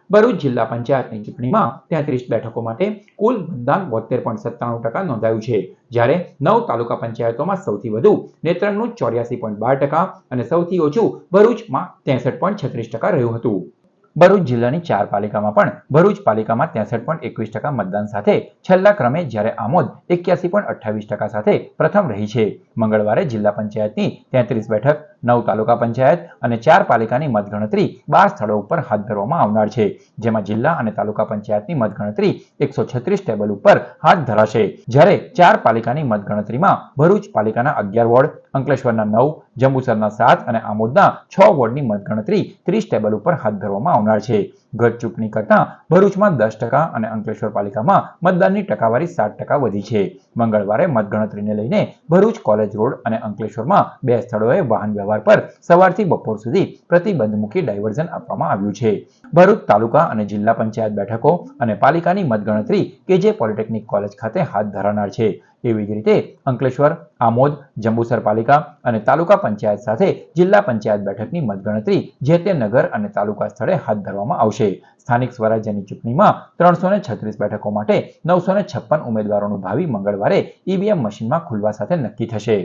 ભરૂચ જિલ્લા પંચાયતની ચૂંટણીમાં 33 બેઠકો માટે કુલ મતદાન 72.97% નોંધાયું છે, જ્યારે 9 તાલુકા પંચાયતોમાં સૌથી વધુ નેત્રંગનું 84.12% અને સૌથી ઓછું ભરૂચમાં 63.36% રહ્યું હતું. ભરૂચ જિલ્લાની 4 પાલિકામાં પણ ભરૂચ પાલિકામાં 63.21% મતદાન સાથે છેલ્લા ક્રમે, જ્યારે આમોદ 81.28% સાથે પ્રથમ રહી છે. મંગળવારે જિલ્લા પંચાયતની 33 બેઠક, 9 તાલુકા પંચાયત અને 4 પાલિકાની મતગણતરી 12 સ્થળો ઉપર હાથ ધરવામાં આવનાર છે, જેમાં જિલ્લા અને તાલુકા પંચાયતની મતગણતરી 136 ટેબલ ઉપર હાથ ધરાશે, જ્યારે 4 પાલિકાની મતગણતરીમાં ભરૂચ પાલિકાના 11 વોર્ડ, અંકલેશ્વરના 9, જંબુસરના 7 અને આમોદના 6 વોર્ડની મતગણતરી 30 ટેબલ ઉપર હાથ ધરવામાં આવનાર છે. ગત ચૂંટણી કરતાં ભરૂચમાં 10% અને અંકલેશ્વર પાલિકામાં મતદાનની ટકાવારી 7% વધી છે. મંગળવારે મતગણતરીને લઈને ભરૂચ કોલેજ રોડ અને અંકલેશ્વરમાં 2 સ્થળોએ વાહન વ્યવહાર પર સવારથી બપોર સુધી પ્રતિબંધ મૂકી ડાયવર્ઝન આપવામાં આવ્યું છે. ભરૂચ તાલુકા અને જિલ્લા પંચાયત બેઠકો અને પાલિકાની મતગણતરી કેજે પોલિટેકનિક કોલેજ ખાતે હાથ ધરાનાર છે. એવી જ રીતે અંકલેશ્વર, આમોદ, જંબુસર પાલિકા અને તાલુકા પંચાયત સાથે જિલ્લા પંચાયત બેઠકની મતગણતરી જે તે નગર અને તાલુકા સ્થળે હાથ ધરવામાં આવશે. સ્થાનિક સ્વરાજ્યની ચૂંટણીમાં 336 બેઠકો માટે 956 ઉમેદવારોનું ભાવિ મંગળવારે ઈવીએમ મશીનમાં ખુલવા સાથે નક્કી થશે.